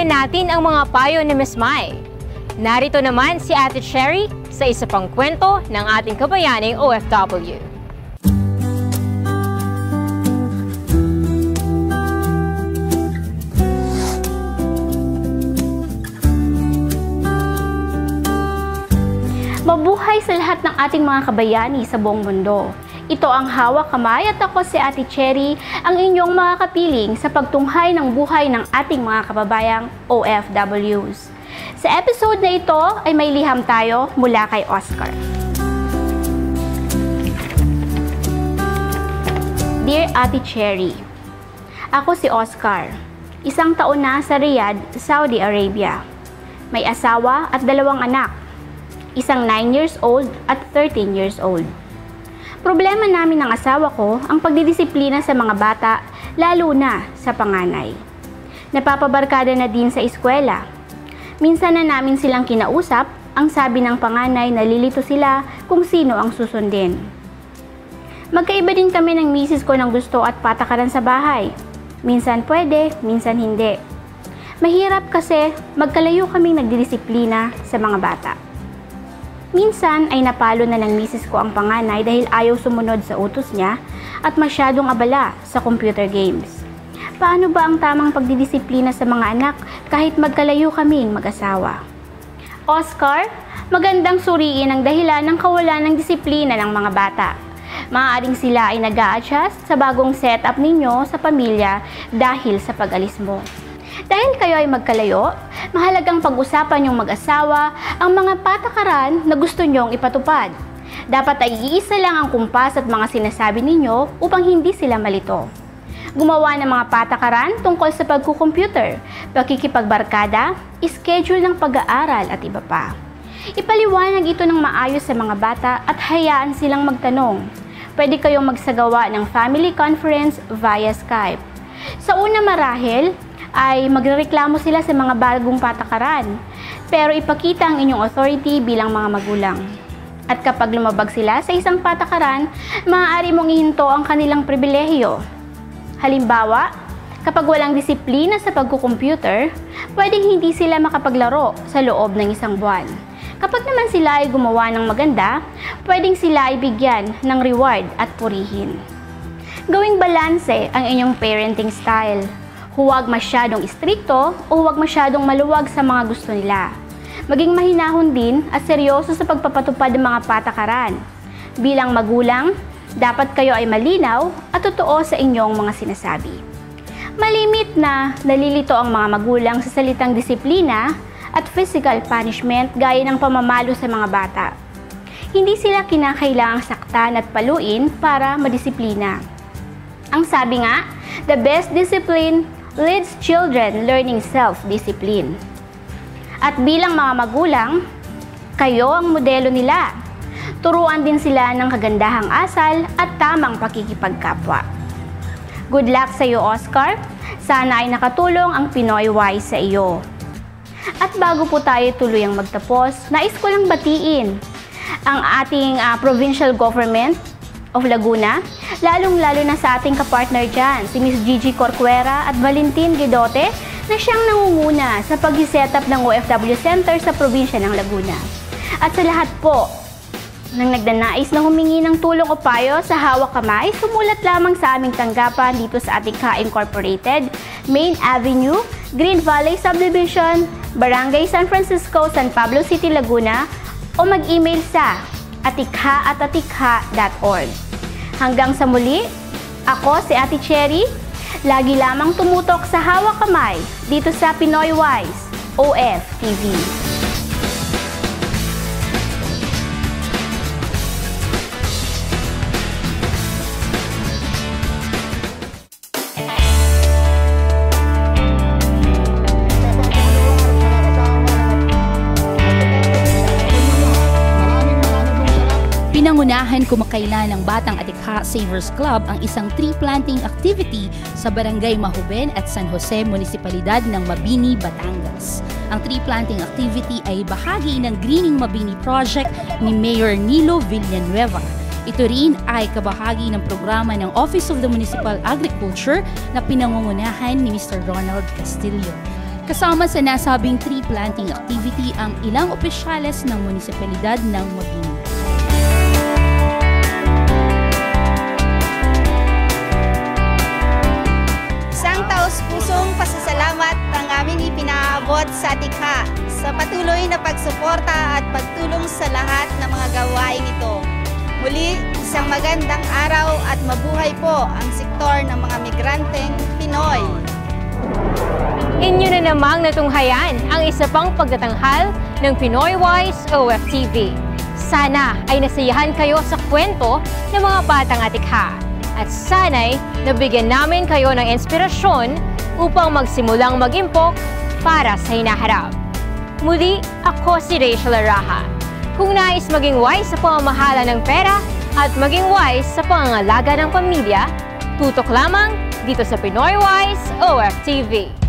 Pakinggan natin ang mga payo ni Ms. Mai. Narito naman si Ate Cherry sa isa pang kwento ng ating kabayaning OFW. Mabuhay sa lahat ng ating mga kabayani sa buong mundo. Ito ang Hawak Kamay at ako si Ate Cherry, ang inyong mga kapiling sa pagtunghay ng buhay ng ating mga kababayang OFWs. Sa episode na ito ay may liham tayo mula kay Oscar. Dear Ate Cherry, ako si Oscar. Isang taon na sa Riyadh, Saudi Arabia. May asawa at 2 anak. Isang 9 years old at 13 years old. Problema namin ng asawa ko ang pagdidisiplina sa mga bata, lalo na sa panganay. Napapabarkada na din sa eskwela. Minsan na namin silang kinausap, ang sabi ng panganay na lilito sila kung sino ang susundin. Magkaiba din kami ng misis ko ng gusto at patakaran sa bahay. Minsan pwede, minsan hindi. Mahirap kasi magkalayo kaming nagdidisiplina sa mga bata. Minsan ay napalo na ng misis ko ang panganay dahil ayaw sumunod sa utos niya at masyadong abala sa computer games. Paano ba ang tamang pagdidisiplina sa mga anak kahit magkalayo kaming mag-asawa? Oscar, magandang suriin ang dahilan ng kawalan ng disiplina ng mga bata. Maaaring sila ay nag-a-adjust sa bagong setup ninyo sa pamilya dahil sa pag-alis mo. Dahil kayo ay magkalayo, mahalagang pag-usapan yung mag-asawa ang mga patakaran na gusto nyong ipatupad. Dapat ay iisa lang ang kumpas at mga sinasabi ninyo upang hindi sila malito. Gumawa ng mga patakaran tungkol sa pagkukomputer, pakikipagbarkada, schedule ng pag-aaral at iba pa. Ipaliwanag ito ng maayos sa mga bata at hayaan silang magtanong. Pwede kayong magsagawa ng family conference via Skype. Sa una marahil, ay magrereklamo sila sa mga bagong patakaran, pero ipakita ang inyong authority bilang mga magulang. At kapag lumabag sila sa isang patakaran, maaari mong ihinto ang kanilang pribilehiyo. Halimbawa, kapag walang disiplina sa pagkukomputer, pwedeng hindi sila makapaglaro sa loob ng 1 buwan. Kapag naman sila ay gumawa ng maganda, pwedeng sila ay bigyan ng reward at purihin. Gawing balanse ang inyong parenting style. Huwag masyadong istrikto o huwag masyadong maluwag sa mga gusto nila. Maging mahinahon din at seryoso sa pagpapatupad ng mga patakaran. Bilang magulang, dapat kayo ay malinaw at totoo sa inyong mga sinasabi. Malimit na nalilito ang mga magulang sa salitang disiplina at physical punishment gaya ng pamamalo sa mga bata. Hindi sila kinakailangang saktan at paluin para madisiplina. Ang sabi nga, the best discipline leads children learning self-discipline. At bilang mga magulang, kayo ang modelo nila. Turuan din sila ng kagandahang asal at tamang pakikipagkapwa. Good luck sa iyo, Oscar. Sana ay nakatulong ang Pinoy Wise sa iyo. At bago po tayo tuluyang magtapos, nais ko lang batiin ang ating provincial government of Laguna, lalong-lalo na sa ating kapartner dyan, si Ms. Gigi Corcuera at Valentin Guidote, na siyang nangunguna sa pag-setup ng OFW Center sa probinsya ng Laguna. At sa lahat po ng nagdanais na humingi ng tulong o payo sa Hawak Kamay, sumulat lamang sa aming tanggapan dito sa Atikha Incorporated, Main Avenue, Green Valley Subdivision, Barangay San Francisco, San Pablo City, Laguna, o mag-email sa atikha@atikha.org. Hanggang sa muli, ako si Ate Cherry, lagi lamang tumutok sa Hawak Kamay dito sa Pinoy Wise, OFTV. Pinangunahan kumakailan ng Batang Atikha Savers Club ang isang tree planting activity sa Barangay Mahuben at San Jose, Munisipalidad ng Mabini, Batangas. Ang tree planting activity ay bahagi ng Greening Mabini Project ni Mayor Nilo Villanueva. Ito rin ay kabahagi ng programa ng Office of the Municipal Agriculture na pinangungunahan ni Mr. Ronald Castillo. Kasama sa nasabing tree planting activity ang ilang opisyales ng munisipalidad ng Mabini. Isang taos-pusong pasasalamat ang aming ipinaabot sa Tikha sa patuloy na pagsuporta at pagtulong sa lahat ng mga gawain ito. Muli, isang magandang araw at mabuhay po ang sektor ng mga migranteng Pinoy. Inyo na namang natunghayan ang isa pang pagtatanghal ng Pinoy Wise OFTV. Sana ay nasiyahan kayo sa kwento ng mga batang Atikha at sana'y nabigyan namin kayo ng inspirasyon upang magsimulang mag-impok para sa hinaharap. Muli, ako si Rachel Araha. Kung nais maging wise sa pamamahala ng pera at maging wise sa pangangalaga ng pamilya, tutok lamang dito sa Pinoy Wise OFTV.